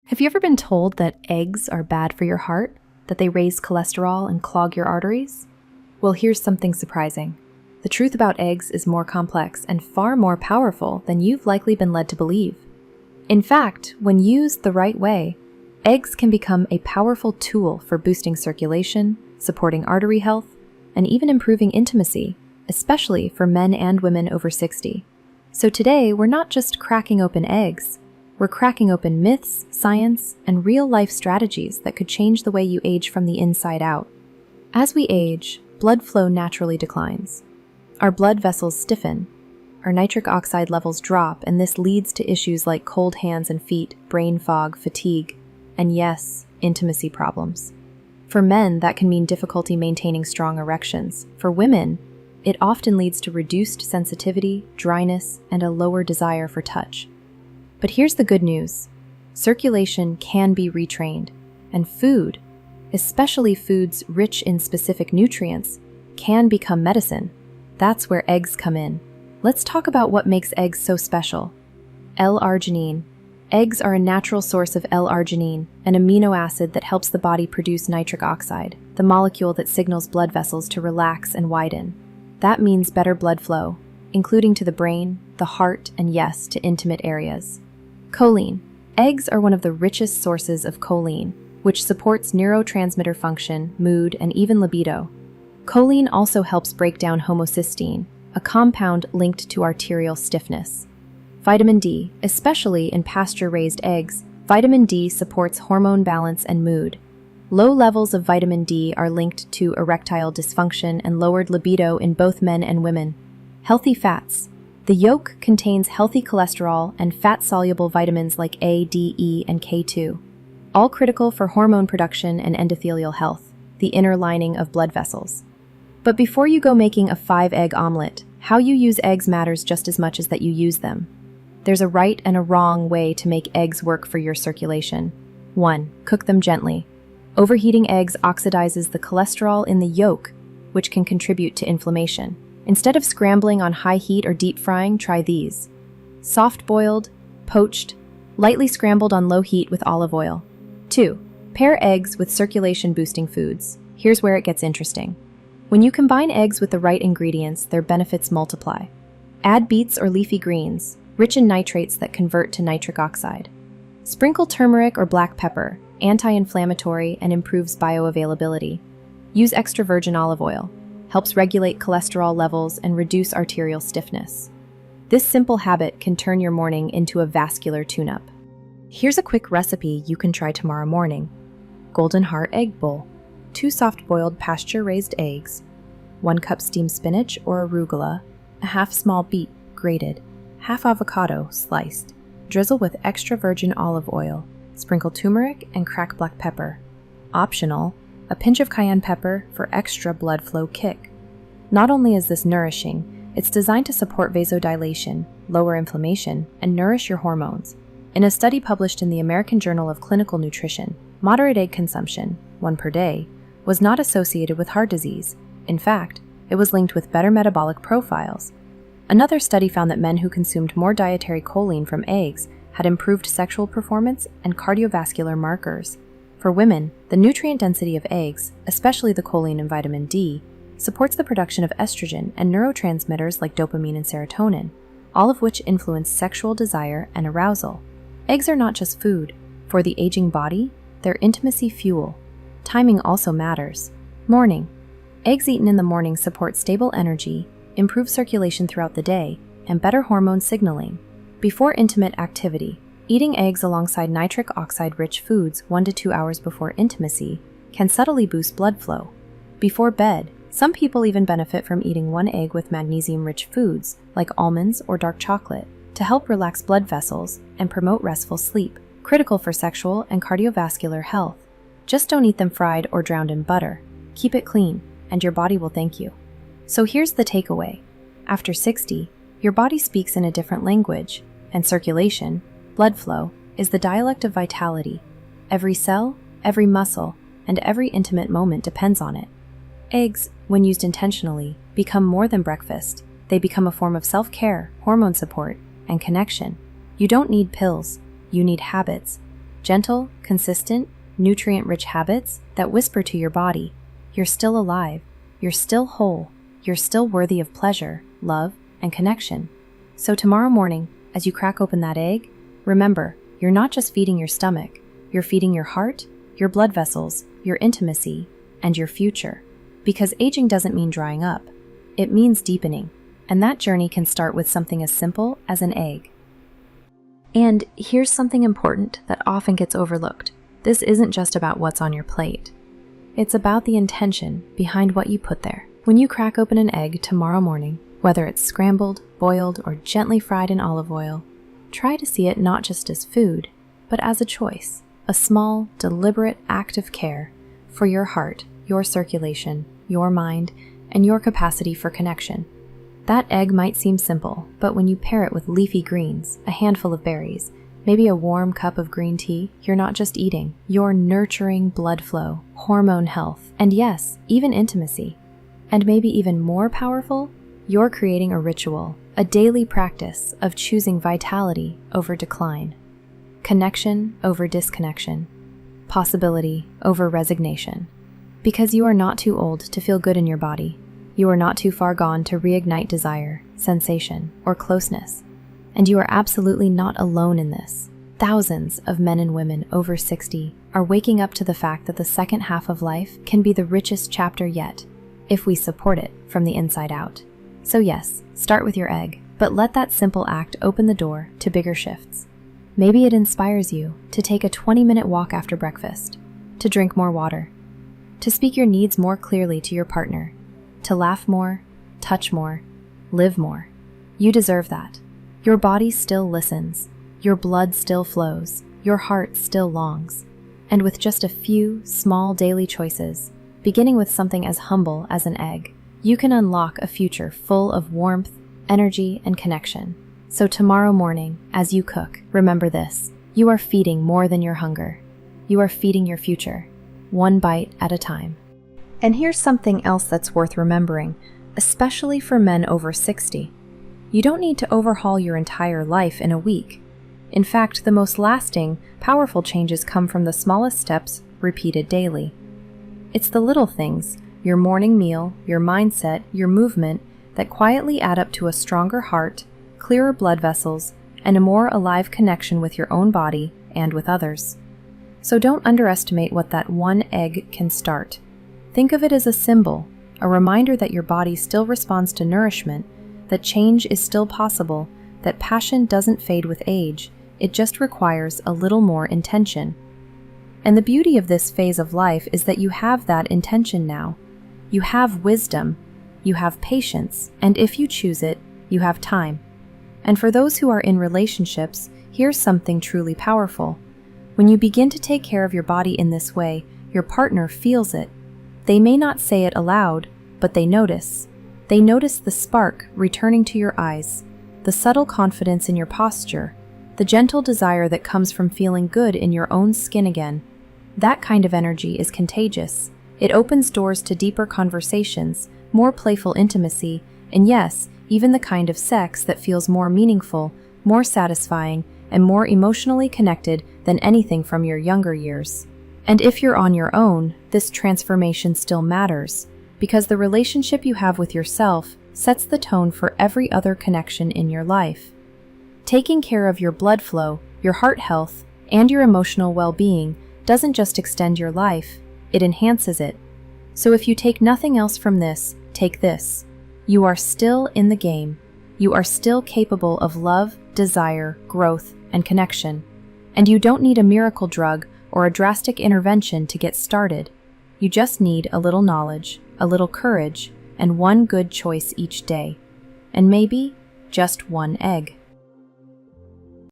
Have you ever been told that eggs are bad for your heart, that they raise cholesterol and clog your arteries? Well, here's something surprising. The truth about eggs is more complex and far more powerful than you've likely been led to believe. In fact, when used the right way, eggs can become a powerful tool for boosting circulation, supporting artery health, and even improving intimacy, especially for men and women over 60. So today, we're not just cracking open eggs. We're cracking open myths, science, and real-life strategies that could change the way you age from the inside out. As we age, blood flow naturally declines. Our blood vessels stiffen, our nitric oxide levels drop, and this leads to issues like cold hands and feet, brain fog, fatigue, and yes, intimacy problems. For men, that can mean difficulty maintaining strong erections. For women, it often leads to reduced sensitivity, dryness, and a lower desire for touch. But here's the good news. Circulation can be retrained, and food, especially foods rich in specific nutrients, can become medicine. That's where eggs come in. Let's talk about what makes eggs so special. L-arginine. Eggs are a natural source of L-arginine, an amino acid that helps the body produce nitric oxide, the molecule that signals blood vessels to relax and widen. That means better blood flow, including to the brain, the heart, and yes, to intimate areas. Choline. Eggs are one of the richest sources of choline, which supports neurotransmitter function, mood, and even libido. Choline also helps break down homocysteine, a compound linked to arterial stiffness. Vitamin D, especially in pasture-raised eggs, vitamin D supports hormone balance and mood. Low levels of vitamin D are linked to erectile dysfunction and lowered libido in both men and women. Healthy fats. The yolk contains healthy cholesterol and fat-soluble vitamins like A, D, E, and K2, all critical for hormone production and endothelial health, the inner lining of blood vessels. But before you go making a 5-egg omelet, how you use eggs matters just as much as that you use them. There's a right and a wrong way to make eggs work for your circulation. 1. Cook them gently. Overheating eggs oxidizes the cholesterol in the yolk, which can contribute to inflammation. Instead of scrambling on high heat or deep frying, try these. Soft-boiled, poached, lightly scrambled on low heat with olive oil. 2. Pair eggs with circulation-boosting foods. Here's where it gets interesting. When you combine eggs with the right ingredients, their benefits multiply. Add beets or leafy greens, rich in nitrates that convert to nitric oxide. Sprinkle turmeric or black pepper, anti-inflammatory and improves bioavailability. Use extra virgin olive oil. Helps regulate cholesterol levels and reduce arterial stiffness. This simple habit can turn your morning into a vascular tune-up. Here's a quick recipe you can try tomorrow morning. Golden Heart Egg Bowl. 2 soft-boiled pasture-raised eggs, 1 cup steamed spinach or arugula, a half small beet, grated, half avocado, sliced. Drizzle with extra virgin olive oil. Sprinkle turmeric and crack black pepper. Optional, a pinch of cayenne pepper for extra blood flow kick. Not only is this nourishing, it's designed to support vasodilation, lower inflammation, and nourish your hormones. In a study published in the American Journal of Clinical Nutrition, moderate egg consumption, 1 per day, was not associated with heart disease. In fact, it was linked with better metabolic profiles. Another study found that men who consumed more dietary choline from eggs had improved sexual performance and cardiovascular markers. For women, the nutrient density of eggs, especially the choline and vitamin D, supports the production of estrogen and neurotransmitters like dopamine and serotonin, all of which influence sexual desire and arousal. Eggs are not just food. For the aging body, they're intimacy fuel. Timing also matters. Morning. Eggs eaten in the morning support stable energy, improve circulation throughout the day, and better hormone signaling. Before intimate activity, eating eggs alongside nitric oxide-rich foods 1 to 2 hours before intimacy can subtly boost blood flow. Before bed, some people even benefit from eating 1 egg with magnesium-rich foods like almonds or dark chocolate to help relax blood vessels and promote restful sleep, critical for sexual and cardiovascular health. Just don't eat them fried or drowned in butter. Keep it clean, and your body will thank you. So here's the takeaway. After 60, your body speaks in a different language, and circulation, blood flow, is the dialect of vitality. Every cell, every muscle, and every intimate moment depends on it. Eggs, when used intentionally, become more than breakfast. They become a form of self-care, hormone support, and connection. You don't need pills. You need habits. Gentle, consistent, nutrient-rich habits that whisper to your body, you're still alive, you're still whole, you're still worthy of pleasure, love, and connection. So tomorrow morning, as you crack open that egg, remember, you're not just feeding your stomach, you're feeding your heart, your blood vessels, your intimacy, and your future. Because aging doesn't mean drying up, it means deepening, and that journey can start with something as simple as an egg. And here's something important that often gets overlooked. This isn't just about what's on your plate. It's about the intention behind what you put there. When you crack open an egg tomorrow morning, whether it's scrambled, boiled, or gently fried in olive oil, try to see it not just as food, but as a choice, a small, deliberate act of care for your heart, your circulation, your mind, and your capacity for connection. That egg might seem simple, but when you pair it with leafy greens, a handful of berries, maybe a warm cup of green tea, you're not just eating, you're nurturing blood flow, hormone health, and yes, even intimacy. And maybe even more powerful, you're creating a ritual, a daily practice of choosing vitality over decline, connection over disconnection, possibility over resignation. Because you are not too old to feel good in your body. You are not too far gone to reignite desire, sensation, or closeness. And you are absolutely not alone in this. Thousands of men and women over 60 are waking up to the fact that the second half of life can be the richest chapter yet, if we support it from the inside out. So yes, start with your egg, but let that simple act open the door to bigger shifts. Maybe it inspires you to take a 20-minute walk after breakfast, to drink more water, to speak your needs more clearly to your partner, to laugh more, touch more, live more. You deserve that. Your body still listens, your blood still flows, your heart still longs. And with just a few small daily choices, beginning with something as humble as an egg, you can unlock a future full of warmth, energy, and connection. So tomorrow morning, as you cook, remember this: you are feeding more than your hunger. You are feeding your future, one bite at a time. And here's something else that's worth remembering, especially for men over 60. You don't need to overhaul your entire life in a week. In fact, the most lasting, powerful changes come from the smallest steps repeated daily. It's the little things, your morning meal, your mindset, your movement, that quietly add up to a stronger heart, clearer blood vessels, and a more alive connection with your own body and with others. So don't underestimate what that one egg can start. Think of it as a symbol, a reminder that your body still responds to nourishment, that change is still possible, that passion doesn't fade with age, it just requires a little more intention. And the beauty of this phase of life is that you have that intention now. You have wisdom, you have patience, and if you choose it, you have time. And for those who are in relationships, here's something truly powerful. When you begin to take care of your body in this way, your partner feels it. They may not say it aloud, but they notice. They notice the spark returning to your eyes, the subtle confidence in your posture, the gentle desire that comes from feeling good in your own skin again. That kind of energy is contagious. It opens doors to deeper conversations, more playful intimacy, and yes, even the kind of sex that feels more meaningful, more satisfying, and more emotionally connected than anything from your younger years. And if you're on your own, this transformation still matters, because the relationship you have with yourself sets the tone for every other connection in your life. Taking care of your blood flow, your heart health, and your emotional well-being doesn't just extend your life, it enhances it. So if you take nothing else from this, take this. You are still in the game. You are still capable of love, desire, growth, and connection. And you don't need a miracle drug or a drastic intervention to get started. You just need a little knowledge, a little courage, and one good choice each day. And maybe just one egg.